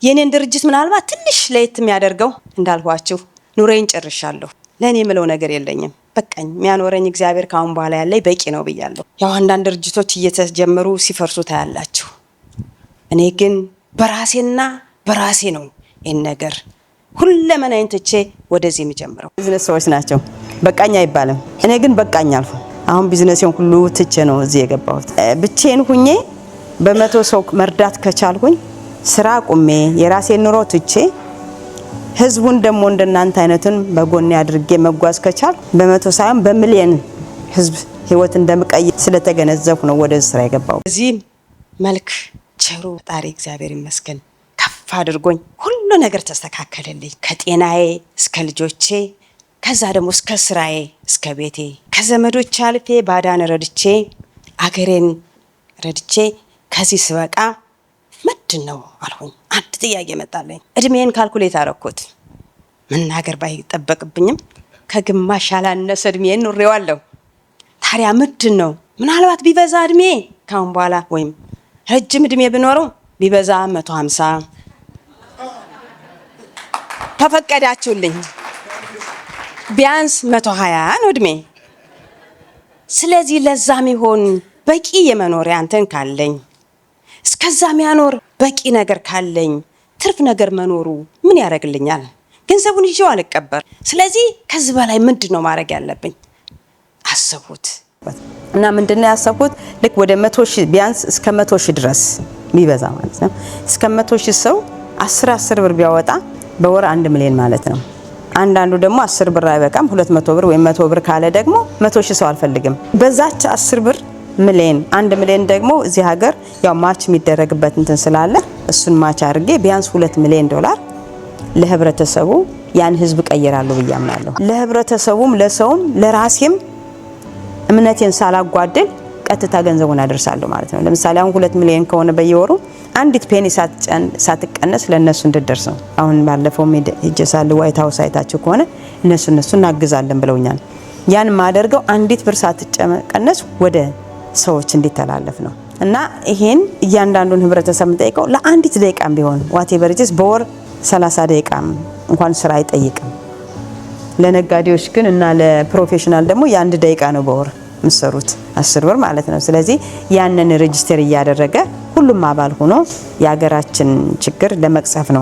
የኔን ድርጅት ምናልባት ትንሽ ለየት የሚያደርገው እንዳልኳችሁ ኑሬን ጨርሻለሁ። ለኔ ምለው ነገር የለኝም። በቃኝ የሚያኖረኝ እግዚአብሔር ካሁን በኋላ ያለኝ በቂ ነው ብያለሁ። ያው አንዳንድ ድርጅቶች እየተጀመሩ ሲፈርሱ ታያላችሁ። እኔ ግን በራሴና በራሴ ነው ይሄን ነገር ሁለመናዬን ትቼ ወደዚህ የሚጀምረው። ቢዝነስ ሰዎች ናቸው በቃኝ አይባልም። እኔ ግን በቃኝ አልኩ። አሁን ቢዝነሴን ሁሉ ትቼ ነው እዚህ የገባሁት። ብቻዬን ሁኜ በመቶ ሰው መርዳት ከቻልኩኝ ስራ ቁሜ የራሴን ኑሮ ትቼ ህዝቡን ደሞ እንደናንተ አይነቱን በጎኔ አድርጌ መጓዝ ከቻል በመቶ ሳይሆን በሚሊዮን ህዝብ ህይወት እንደምቀይር ስለተገነዘብኩ ነው ወደ ስራ የገባው። እዚህ መልክ ቸሩ ፈጣሪ እግዚአብሔር ይመስገን ከፍ አድርጎኝ ሁሉ ነገር ተስተካከለልኝ። ከጤናዬ እስከ ልጆቼ ከዛ ደግሞ እስከ ስራዬ እስከ ቤቴ ከዘመዶች አልፌ ባዳን ረድቼ አገሬን ረድቼ ከዚህ ስበቃ ምንድነው አልሆኝ። አንድ ጥያቄ መጣለኝ። እድሜን ካልኩሌት አረኩት። መናገር ባይጠበቅብኝም ከግማሽ ያላነሰ እድሜን ኑሬዋለሁ። ታዲያ ምንድነው ምናልባት ቢበዛ እድሜ ካሁን በኋላ ወይም ረጅም እድሜ ብኖረው ቢበዛ 150 ተፈቀዳችሁልኝ ቢያንስ 120 ነው እድሜ። ስለዚህ ለዛም ይሆን በቂ የመኖሪያ አንተን ካለኝ እስከዛ የሚያኖር በቂ ነገር ካለኝ ትርፍ ነገር መኖሩ ምን ያደርግልኛል? ገንዘቡን ይዤው አልቀበር። ስለዚህ ከዚህ በላይ ምንድነው ማድረግ ያለብኝ? አሰብኩት እና ምንድነው ያሰብኩት ልክ ወደ 100,000 ቢያንስ እስከ 100,000 ድረስ የሚበዛ ማለት ነው። እስከ 100,000 ሰው 10 ብር ቢያወጣ በወር 1 ሚሊዮን ማለት ነው። አንዳንዱ ደግሞ 10 ብር አይበቃም 200 ብር ወይ 100 ብር ካለ ደግሞ 100,000 ሰው አልፈልግም። በዛች 10 ብር ሚሊዮን 1 ሚሊዮን ደግሞ እዚህ ሀገር ያው ማች የሚደረግበት እንትን ስላለ እሱን ማች አድርጌ ቢያንስ $2 ሚሊዮን ለህብረተሰቡ ያን ህዝብ ቀይራለሁ ብያምናለሁ። ለህብረተሰቡም ለሰውም ለራሴም እምነቴን ሳላጓደል ቀጥታ ገንዘቡን አደርሳለሁ ማለት ነው። ለምሳሌ አሁን 2 ሚሊዮን ከሆነ በየወሩ አንዲት ፔኒ ሳትቀነስ ለነሱ እንድደርስ ነው። አሁን ባለፈው ሄጀሳል ዋይት ሃውስ አይታችሁ ከሆነ እነሱ እናግዛለን ብለውኛል። ያን ማደርገው አንዲት ብር ሳትቀነስ ወደ ሰዎች እንዲተላለፍ ነው። እና ይሄን እያንዳንዱን ህብረተሰብ ጠይቀው ለአንዲት ደቂቃም ቢሆን ዋቴቨር ኢትስ በወር 30 ደቂቃም እንኳን ስራ አይጠይቅም። ለነጋዴዎች ግን እና ለፕሮፌሽናል ደግሞ የ1 ደቂቃ ነው በወር መስሩት 10 ብር ማለት ነው። ስለዚህ ያንን ሬጂስተር እያደረገ ሁሉም አባል ሆኖ የሀገራችን ችግር ለመቅሰፍ ነው።